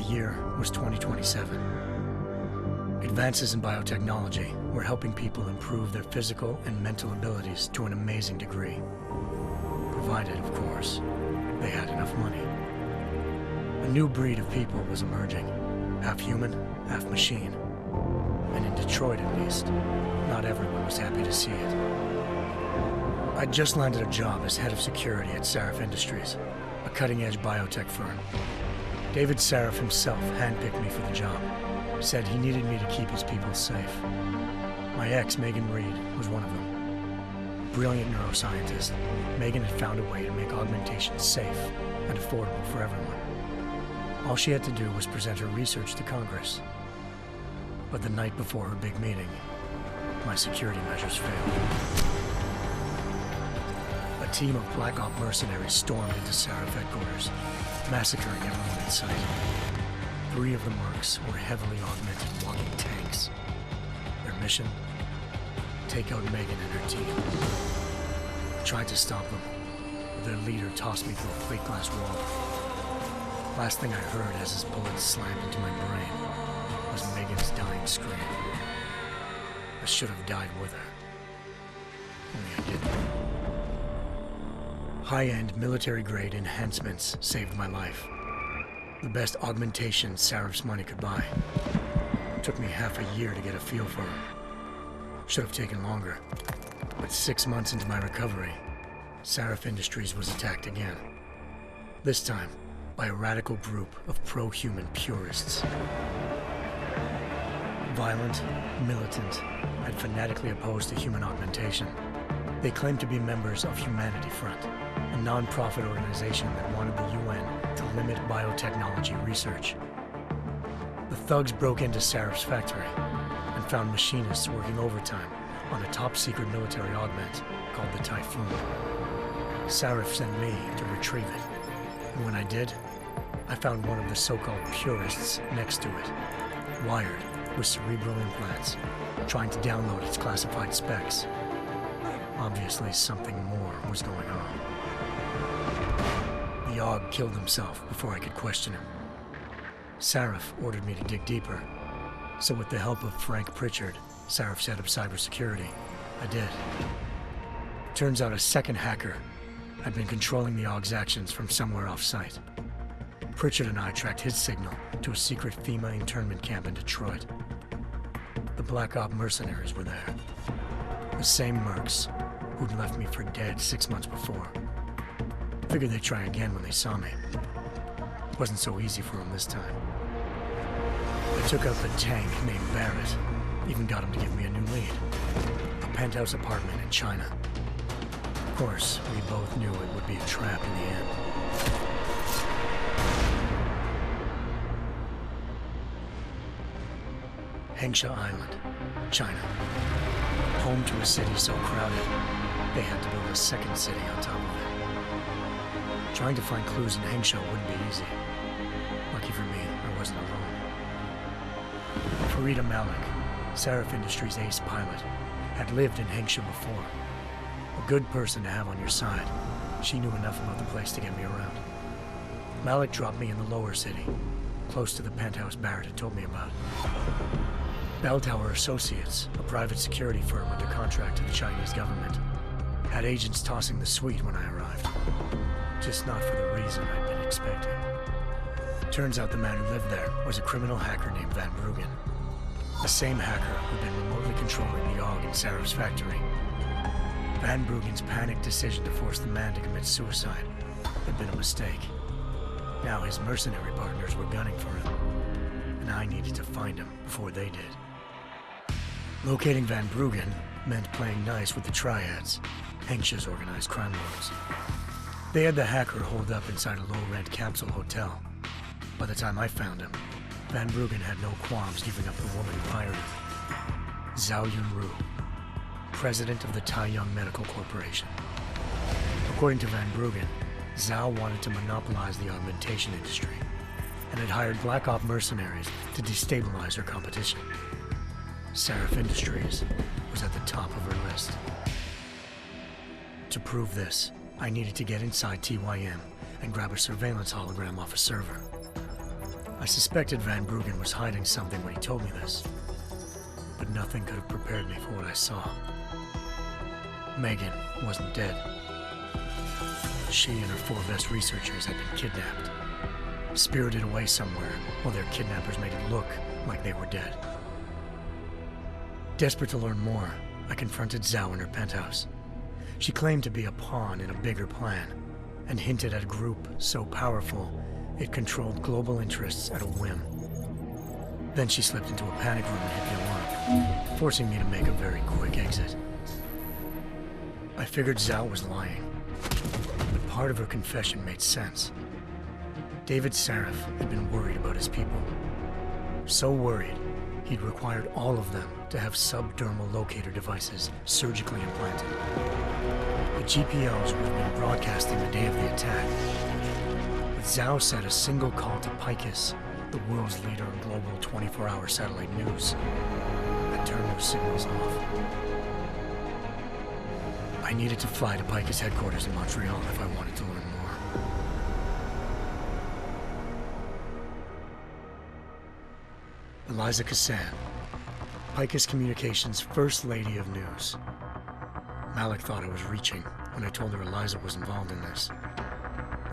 year was 2027. Advances in biotechnology were helping people improve their physical and mental abilities to an amazing degree. Provided, of course, they had enough money. A new breed of people was emerging, half human, half machine. And in Detroit, at least, not everyone was happy to see it. I'd just landed a job as head of security at Sarif Industries, a cutting-edge biotech firm. David Sarif himself handpicked me for the job, said he needed me to keep his people safe. My ex, Megan Reed, was one of them. Brilliant neuroscientist, Megan had found a way to make augmentation safe and affordable for everyone. All she had to do was present her research to Congress. But the night before her big meeting, my security measures failed. A team of Black Op mercenaries stormed into Sarif headquarters, massacring everyone in sight. 3 of the mercs were heavily augmented walking tanks. Their mission? Take out Megan and her team. I tried to stop them, but their leader tossed me through a plate glass wall. Last thing I heard as his bullets slammed into my brain was Megan's dying scream. I should have died with her. Only I didn't. High-end military-grade enhancements saved my life. The best augmentation Sarif's money could buy. It took me half a year to get a feel for her. Should have taken longer. But 6 months into my recovery, Sarif Industries was attacked again. This time, by a radical group of pro-human purists. Violent, militant, and fanatically opposed to human augmentation. They claimed to be members of Humanity Front, a non-profit organization that wanted the UN to limit biotechnology research. The thugs broke into Sarif's factory and found machinists working overtime on a top-secret military augment called the Typhoon. Sarif sent me to retrieve it, and when I did, I found one of the so-called purists next to it, wired with cerebral implants, trying to download its classified specs. Obviously, something more was going on. The Aug killed himself before I could question him. Sarif ordered me to dig deeper, so with the help of Frank Pritchard, Sarif's head of cybersecurity, I did. Turns out a second hacker had been controlling the Aug's actions from somewhere off-site. Pritchard and I tracked his signal to a secret FEMA internment camp in Detroit. The Black Op mercenaries were there. The same mercs who'd left me for dead 6 months before. Figured they'd try again when they saw me. Wasn't so easy for them this time. I took out the tank named Barrett, even got him to give me a new lead. A penthouse apartment in China. Of course, we both knew it would be a trap in the end. Hengsha Island, China. Home to a city so crowded, they had to build a second city on top of it. Trying to find clues in Hengsha wouldn't be easy. Lucky for me, I wasn't alone. Farida Malik, Sarif Industries' ace pilot, had lived in Hengsha before. A good person to have on your side. She knew enough about the place to get me around. Malik dropped me in the lower city, close to the penthouse Barrett had told me about. Bell Tower Associates, a private security firm under contract to the Chinese government, had agents tossing the suite when I arrived. Just not for the reason I'd been expecting. Turns out the man who lived there was a criminal hacker named Van Bruggen. The same hacker who'd been remotely controlling the Aug in Sarif's factory. Van Bruggen's panicked decision to force the man to commit suicide had been a mistake. Now his mercenary partners were gunning for him, and I needed to find him before they did. Locating Van Bruggen meant playing nice with the Triads, Hengsha's organized crime lords. They had the hacker holed up inside a low-rent capsule hotel. By the time I found him, Van Bruggen had no qualms giving up the woman who hired him. Zhao Yunru, president of the Taiyang Medical Corporation. According to Van Bruggen, Zhao wanted to monopolize the augmentation industry and had hired Black Op mercenaries to destabilize her competition. Sarif Industries was at the top of her list. To prove this, I needed to get inside TYM and grab a surveillance hologram off a server. I suspected Van Bruggen was hiding something when he told me this, but nothing could have prepared me for what I saw. Megan wasn't dead. She and her 4 best researchers had been kidnapped, spirited away somewhere while their kidnappers made it look like they were dead. Desperate to learn more, I confronted Zhao in her penthouse. She claimed to be a pawn in a bigger plan, and hinted at a group so powerful it controlled global interests at a whim. Then she slipped into a panic room and hit the alarm, forcing me to make a very quick exit. I figured Zhao was lying, but part of her confession made sense. David Sarif had been worried about his people. So worried, he'd required all of them to have subdermal locator devices surgically implanted. The GPOs would have been broadcasting the day of the attack. But Zhao said a single call to Picus, the world's leader in global 24-hour satellite news, had turned those signals off. I needed to fly to Picus headquarters in Montreal if I wanted to learn more. Eliza Cassan, Picus Communications' First Lady of News. Malik thought I was reaching when I told her Eliza was involved in this.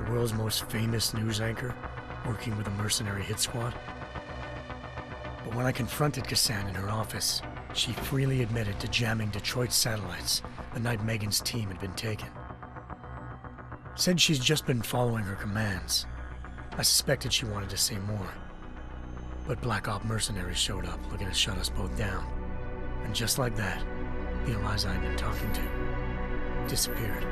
The world's most famous news anchor, working with a mercenary hit squad. But when I confronted Cassan in her office, she freely admitted to jamming Detroit's satellites the night Megan's team had been taken. Said she's just been following her commands. I suspected she wanted to say more. But Black Op mercenaries showed up looking to shut us both down. And just like that, the Eliza I'd been talking to disappeared.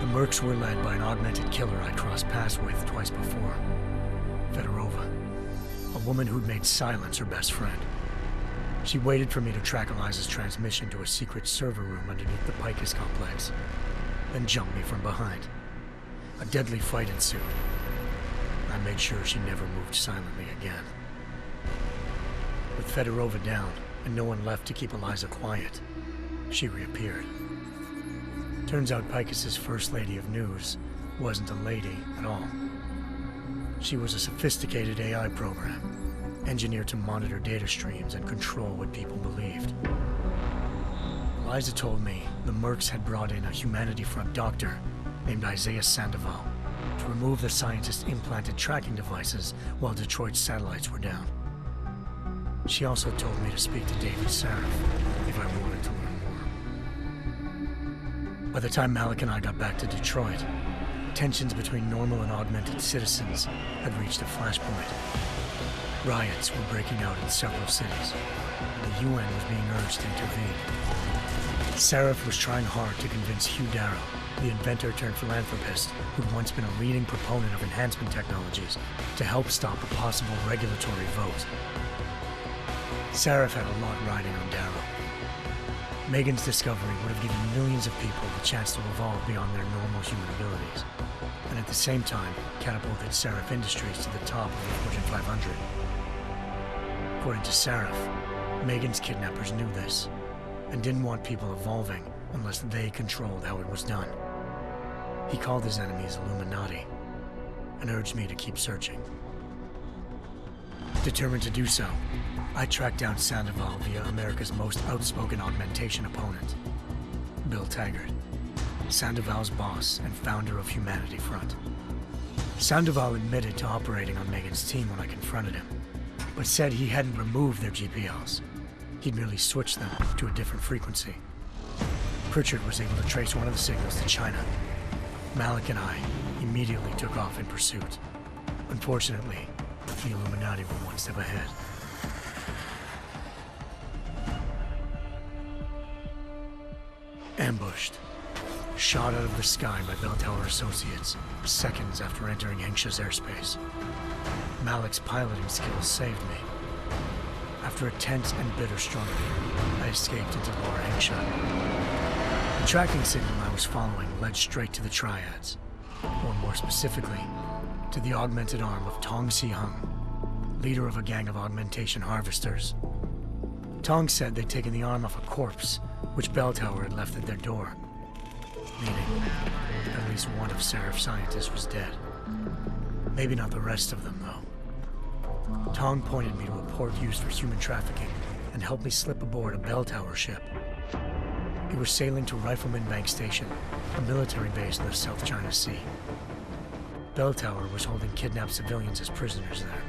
The Mercs were led by an augmented killer I'd crossed paths with twice before, Fedorova, a woman who'd made silence her best friend. She waited for me to track Eliza's transmission to a secret server room underneath the Picus complex, then jumped me from behind. A deadly fight ensued. I made sure she never moved silently again. With Fedorova down and no one left to keep Eliza quiet, she reappeared. Turns out Picus's First Lady of News wasn't a lady at all. She was a sophisticated AI program, engineered to monitor data streams and control what people believed. Eliza told me the Mercs had brought in a Humanity Front doctor named Isaiah Sandoval to remove the scientist's implanted tracking devices while Detroit's satellites were down. She also told me to speak to David Sarif if I wanted to learn more. By the time Malik and I got back to Detroit, tensions between normal and augmented citizens had reached a flashpoint. Riots were breaking out in several cities, and the UN was being urged to intervene. Sarif was trying hard to convince Hugh Darrow, the inventor turned philanthropist who'd once been a leading proponent of enhancement technologies, to help stop a possible regulatory vote. Sarif had a lot riding on Darrow. Megan's discovery would have given millions of people the chance to evolve beyond their normal human abilities, and at the same time catapulted Sarif Industries to the top of the Fortune 500. According to Sarif, Megan's kidnappers knew this, and didn't want people evolving unless they controlled how it was done. He called his enemies Illuminati, and urged me to keep searching. Determined to do so, I tracked down Sandoval via America's most outspoken augmentation opponent, Bill Taggart, Sandoval's boss and founder of Humanity Front. Sandoval admitted to operating on Megan's team when I confronted him, but said he hadn't removed their GPLs. He'd merely switched them to a different frequency. Pritchard was able to trace one of the signals to China. Malik and I immediately took off in pursuit. Unfortunately, the Illuminati were one step ahead. Ambushed. Shot out of the sky by Bell Tower Associates, seconds after entering Hengsha's airspace. Malik's piloting skills saved me. After a tense and bitter struggle, I escaped into Lower Hengsha. The tracking signal I was following led straight to the Triads, or more specifically, to the augmented arm of Tong Si-hung, leader of a gang of augmentation harvesters. Tong said they'd taken the arm off a corpse, which Bell Tower had left at their door, meaning at least one of Sarif's scientists was dead. Maybe not the rest of them, though. Tong pointed me to a port used for human trafficking and helped me slip aboard a bell tower ship. It was sailing to Rifleman Bank Station, a military base in the South China Sea. Bell Tower was holding kidnapped civilians as prisoners there,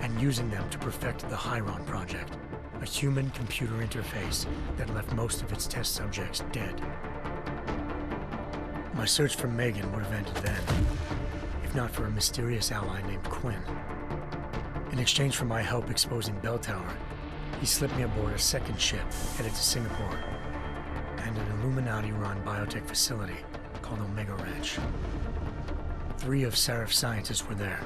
and using them to perfect the Chiron Project, a human-computer interface that left most of its test subjects dead. My search for Megan would have ended then, if not for a mysterious ally named Quinn. In exchange for my help exposing Bell Tower, he slipped me aboard a second ship headed to Singapore and an Illuminati-run biotech facility called Omega Ranch. 3 of Serif's scientists were there,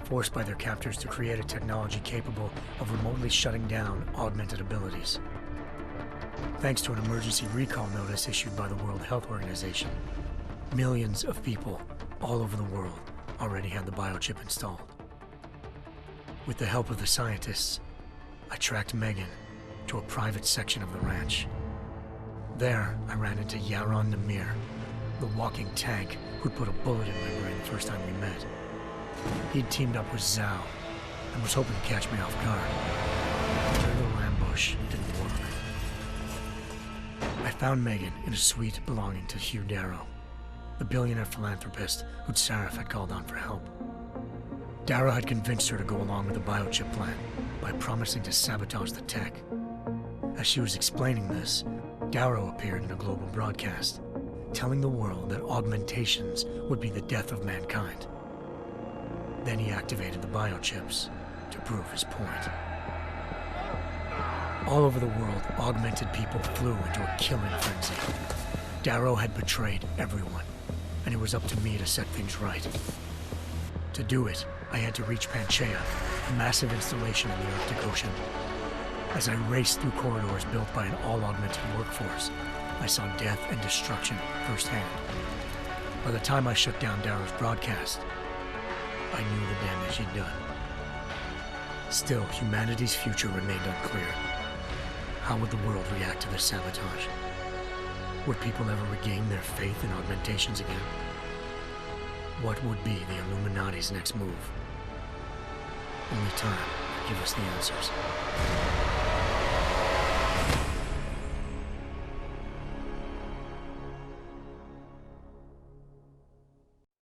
forced by their captors to create a technology capable of remotely shutting down augmented abilities. Thanks to an emergency recall notice issued by the World Health Organization, millions of people all over the world already had the biochip installed. With the help of the scientists, I tracked Megan to a private section of the ranch. There, I ran into Yaron Namir, the walking tank who'd put a bullet in my brain the first time we met. He'd teamed up with Zhao and was hoping to catch me off guard. Their little ambush didn't work. I found Megan in a suite belonging to Hugh Darrow, the billionaire philanthropist who'd Sarif had called on for help. Darrow had convinced her to go along with the biochip plan by promising to sabotage the tech. As she was explaining this, Darrow appeared in a global broadcast, telling the world that augmentations would be the death of mankind. Then he activated the biochips to prove his point. All over the world, augmented people flew into a killing frenzy. Darrow had betrayed everyone, and it was up to me to set things right. To do it, I had to reach Panchaea, a massive installation in the Arctic Ocean. As I raced through corridors built by an all-augmented workforce, I saw death and destruction firsthand. By the time I shut down Darrow's broadcast, I knew the damage he'd done. Still, humanity's future remained unclear. How would the world react to this sabotage? Would people ever regain their faith in augmentations again? What would be the Illuminati's next move? Only time could give us the answers.